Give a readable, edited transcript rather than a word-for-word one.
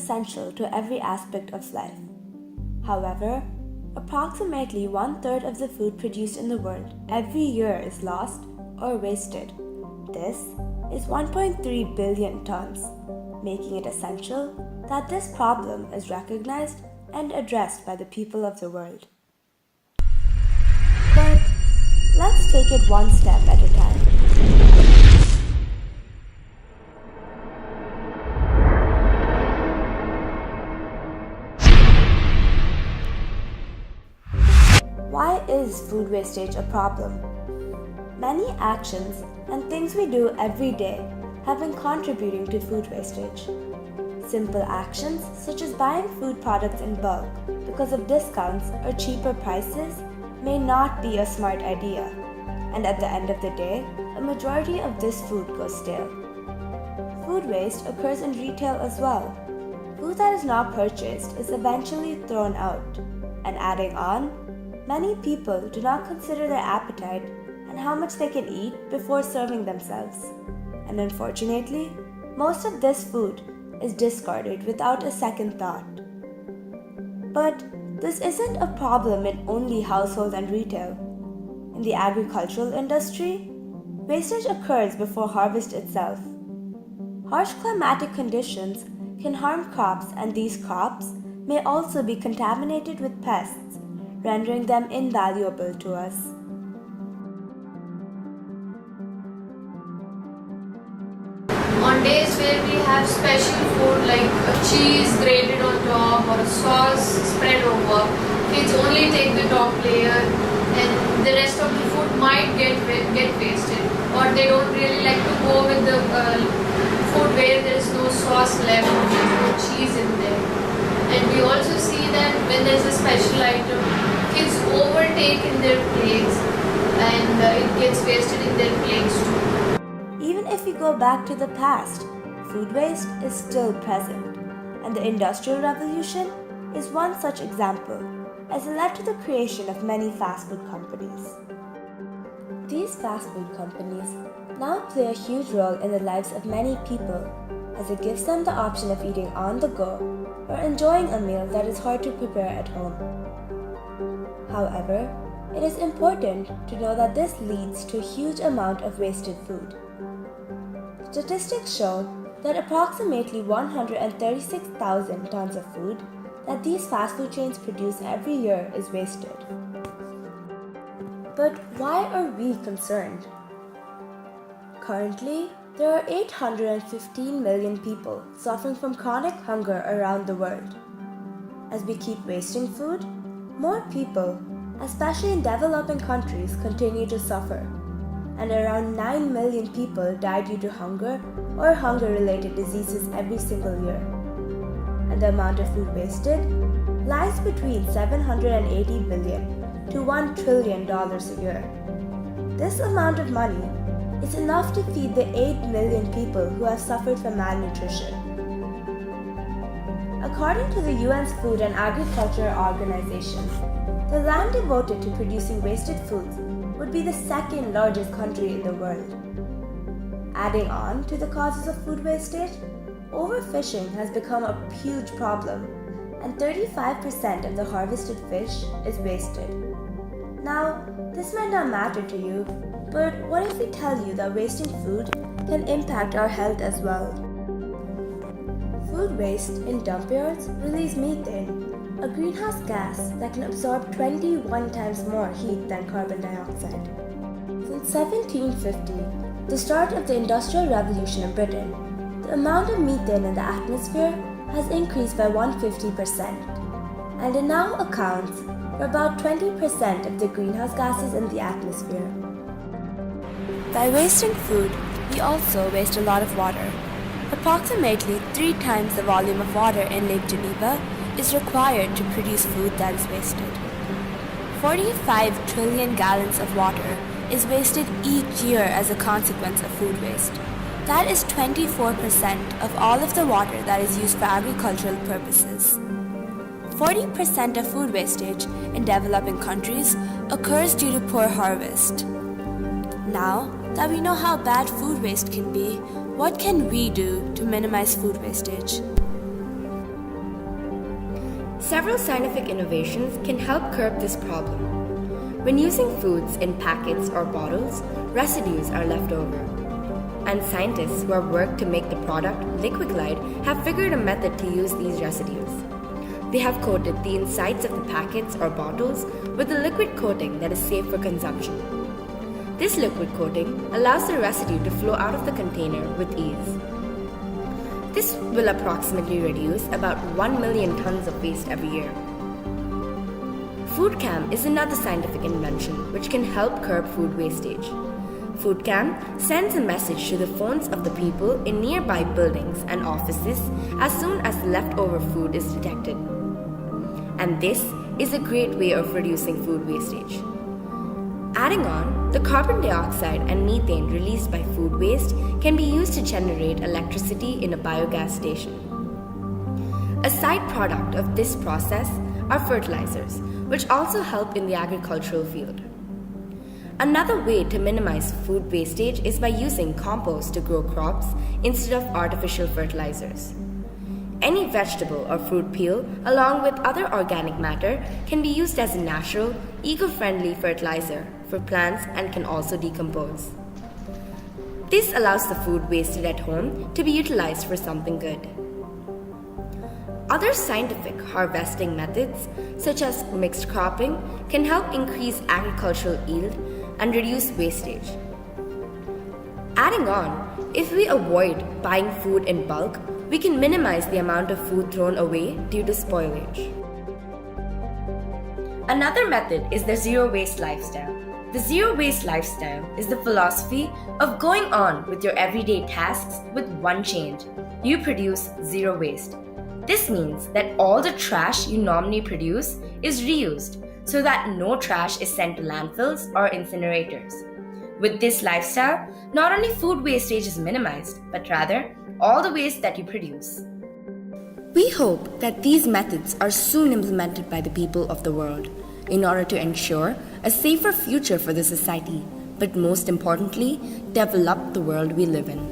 essential to every aspect of life. However, approximately 1/3 of the food produced in the world every year is lost or wasted. This is 1.3 billion tons, making it essential that this problem is recognized and addressed by the people of the world. But let's take it one step at a time. Why is food wastage a problem? Many actions and things we do every day have been contributing to food wastage. Simple actions such as buying food products in bulk because of discounts or cheaper prices may not be a smart idea, and at the end of the day, a majority of this food goes stale. Food waste occurs in retail as well. Food that is not purchased is eventually thrown out, and adding on, many people do not consider their appetite and how much they can eat before serving themselves. And unfortunately, most of this food is discarded without a second thought. But this isn't a problem in only household and retail. In the agricultural industry, wastage occurs before harvest itself. Harsh climatic conditions can harm crops, and these crops may also be contaminated with pests, rendering them invaluable to us. On days where we have special food like a cheese grated on top or a sauce spread over, kids only take the top layer and the rest of the food might get wasted, or they don't really like to go with the food where there is no sauce left, there's no cheese in there. And we also see that when there's a special item, kids overtake in their plates and it gets wasted in their plates too. Even if we go back to the past, food waste is still present, and the Industrial Revolution is one such example, as it led to the creation of many fast food companies. These fast food companies now play a huge role in the lives of many people, as it gives them the option of eating on the go or enjoying a meal that is hard to prepare at home. However, it is important to know that this leads to a huge amount of wasted food. Statistics show that approximately 136,000 tons of food that these fast food chains produce every year is wasted. But why are we concerned? Currently, there are 815 million people suffering from chronic hunger around the world. As we keep wasting food, more people, especially in developing countries, continue to suffer, and around 9 million people die due to hunger or hunger-related diseases every single year. And the amount of food wasted lies between $780 billion to $1 trillion a year. This amount of money is enough to feed the 8 million people who have suffered from malnutrition. According to the UN's Food and Agriculture Organization, the land devoted to producing wasted foods would be the second largest country in the world. Adding on to the causes of food wastage, overfishing has become a huge problem, and 35% of the harvested fish is wasted. Now, this might not matter to you, but what if we tell you that wasting food can impact our health as well? Food waste in dump yards release methane, a greenhouse gas that can absorb 21 times more heat than carbon dioxide. Since 1750, the start of the Industrial Revolution in Britain, the amount of methane in the atmosphere has increased by 150%, and it now accounts for about 20% of the greenhouse gases in the atmosphere. By wasting food, we also waste a lot of water. Approximately 3 times the volume of water in Lake Geneva is required to produce food that is wasted. 45 trillion gallons of water is wasted each year as a consequence of food waste. That is 24% of all of the water that is used for agricultural purposes. 40% of food wastage in developing countries occurs due to poor harvest. Now that we know how bad food waste can be, what can we do to minimize food wastage? Several scientific innovations can help curb this problem. When using foods in packets or bottles, residues are left over. And scientists who have worked to make the product Liquid Glide have figured a method to use these residues. They have coated the insides of the packets or bottles with a liquid coating that is safe for consumption. This liquid coating allows the residue to flow out of the container with ease. This will approximately reduce about 1 million tons of waste every year. FoodCam is another scientific invention which can help curb food wastage. FoodCam sends a message to the phones of the people in nearby buildings and offices as soon as leftover food is detected. And this is a great way of reducing food wastage. Adding on, the carbon dioxide and methane released by food waste can be used to generate electricity in a biogas station. A side product of this process are fertilizers, which also help in the agricultural field. Another way to minimize food wastage is by using compost to grow crops instead of artificial fertilizers. Any vegetable or fruit peel, along with other organic matter, can be used as a natural, eco-friendly fertilizer for plants and can also decompose. This allows the food wasted at home to be utilized for something good. Other scientific harvesting methods, such as mixed cropping, can help increase agricultural yield and reduce wastage. Adding on, if we avoid buying food in bulk, we can minimize the amount of food thrown away due to spoilage. Another method is the zero-waste lifestyle. The zero-waste lifestyle is the philosophy of going on with your everyday tasks with one change. You produce zero waste. This means that all the trash you normally produce is reused so that no trash is sent to landfills or incinerators. With this lifestyle, not only food wastage is minimized, but rather all the waste that you produce. We hope that these methods are soon implemented by the people of the world in order to ensure a safer future for the society, but most importantly, develop the world we live in.